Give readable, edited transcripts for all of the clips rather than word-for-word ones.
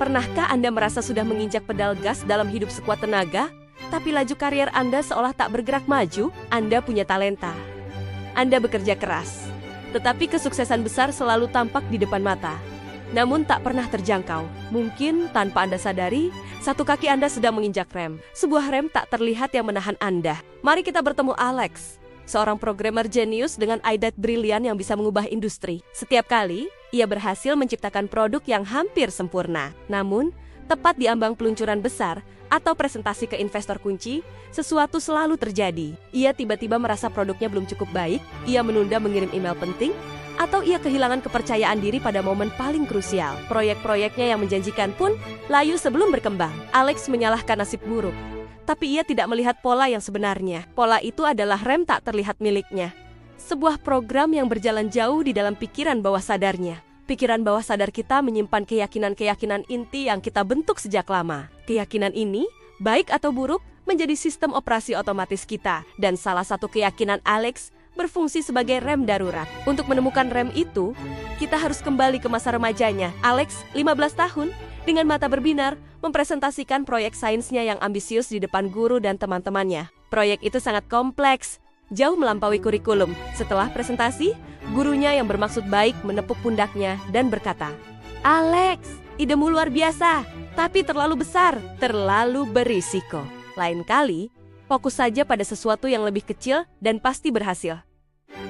Pernahkah Anda merasa sudah menginjak pedal gas dalam hidup sekuat tenaga, tapi laju karier Anda seolah tak bergerak maju? Anda punya talenta. Anda bekerja keras. Tetapi kesuksesan besar selalu tampak di depan mata. Namun tak pernah terjangkau. Mungkin tanpa Anda sadari, satu kaki Anda sedang menginjak rem. Sebuah rem tak terlihat yang menahan Anda. Mari kita bertemu Alex, seorang programmer jenius dengan ide brilian yang bisa mengubah industri. Setiap kali, ia berhasil menciptakan produk yang hampir sempurna. Namun, tepat di ambang peluncuran besar atau presentasi ke investor kunci, sesuatu selalu terjadi. Ia tiba-tiba merasa produknya belum cukup baik, ia menunda mengirim email penting, atau ia kehilangan kepercayaan diri pada momen paling krusial. Proyek-proyeknya yang menjanjikan pun layu sebelum berkembang. Alex menyalahkan nasib buruk, tapi ia tidak melihat pola yang sebenarnya. Pola itu adalah rem tak terlihat miliknya. Sebuah program yang berjalan jauh di dalam pikiran bawah sadarnya. Pikiran bawah sadar kita menyimpan keyakinan-keyakinan inti yang kita bentuk sejak lama. Keyakinan ini, baik atau buruk, menjadi sistem operasi otomatis kita. Dan salah satu keyakinan Alex berfungsi sebagai rem darurat. Untuk menemukan rem itu, kita harus kembali ke masa remajanya. Alex, 15 tahun, dengan mata berbinar, mempresentasikan proyek sainsnya yang ambisius di depan guru dan teman-temannya. Proyek itu sangat kompleks, jauh melampaui kurikulum. Setelah presentasi, gurunya yang bermaksud baik menepuk pundaknya dan berkata, "Alex, idemu luar biasa, tapi terlalu besar, terlalu berisiko. Lain kali, fokus saja pada sesuatu yang lebih kecil dan pasti berhasil."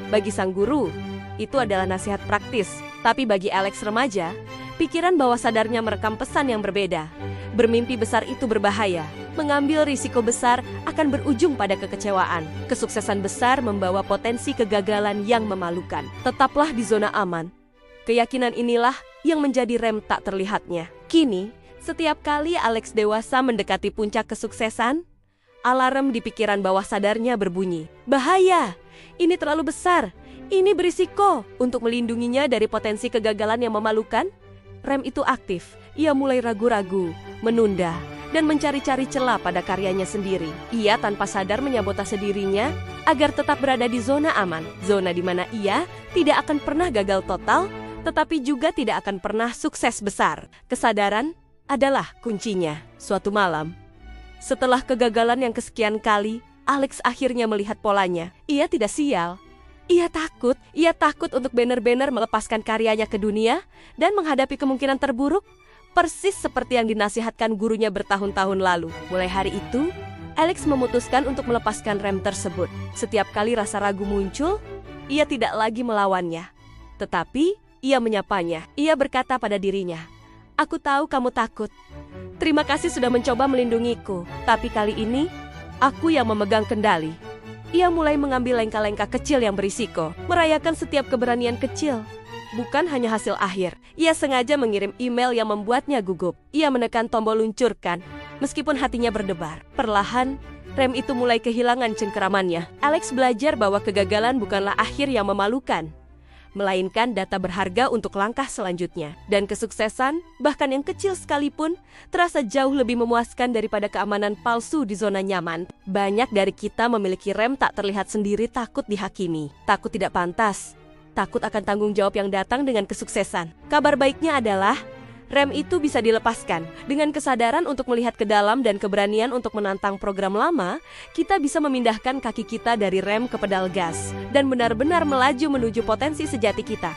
Bagi sang guru, itu adalah nasihat praktis. Tapi bagi Alex remaja, pikiran bawah sadarnya merekam pesan yang berbeda. Bermimpi besar itu berbahaya. Mengambil risiko besar akan berujung pada kekecewaan. Kesuksesan besar membawa potensi kegagalan yang memalukan. Tetaplah di zona aman. Keyakinan inilah yang menjadi rem tak terlihatnya. Kini, setiap kali Alex dewasa mendekati puncak kesuksesan, alarm di pikiran bawah sadarnya berbunyi. Bahaya, ini terlalu besar, ini berisiko. Untuk melindunginya dari potensi kegagalan yang memalukan, rem itu aktif. Ia mulai ragu-ragu, menunda, dan mencari-cari celah pada karyanya sendiri. Ia tanpa sadar menyabotase dirinya agar tetap berada di zona aman. Zona di mana ia tidak akan pernah gagal total, tetapi juga tidak akan pernah sukses besar. Kesadaran adalah kuncinya. Suatu malam, setelah kegagalan yang kesekian kali, Alex akhirnya melihat polanya. Ia tidak sial. Ia takut untuk benar-benar melepaskan karyanya ke dunia dan menghadapi kemungkinan terburuk, persis seperti yang dinasihatkan gurunya bertahun-tahun lalu. Mulai hari itu, Alex memutuskan untuk melepaskan rem tersebut. Setiap kali rasa ragu muncul, ia tidak lagi melawannya. Tetapi, ia menyapanya. Ia berkata pada dirinya, "Aku tahu kamu takut. Terima kasih sudah mencoba melindungiku. Tapi kali ini, aku yang memegang kendali." Ia mulai mengambil langkah-langkah kecil yang berisiko, merayakan setiap keberanian kecil. Bukan hanya hasil akhir, ia sengaja mengirim email yang membuatnya gugup. Ia menekan tombol luncurkan, meskipun hatinya berdebar. Perlahan, rem itu mulai kehilangan cengkeramannya. Alex belajar bahwa kegagalan bukanlah akhir yang memalukan, melainkan data berharga untuk langkah selanjutnya. Dan kesuksesan, bahkan yang kecil sekalipun, terasa jauh lebih memuaskan daripada keamanan palsu di zona nyaman. Banyak dari kita memiliki rem tak terlihat sendiri, takut dihakimi, takut tidak pantas, takut akan tanggung jawab yang datang dengan kesuksesan. Kabar baiknya adalah, rem itu bisa dilepaskan. Dengan kesadaran untuk melihat ke dalam dan keberanian untuk menantang program lama, kita bisa memindahkan kaki kita dari rem ke pedal gas dan benar-benar melaju menuju potensi sejati kita.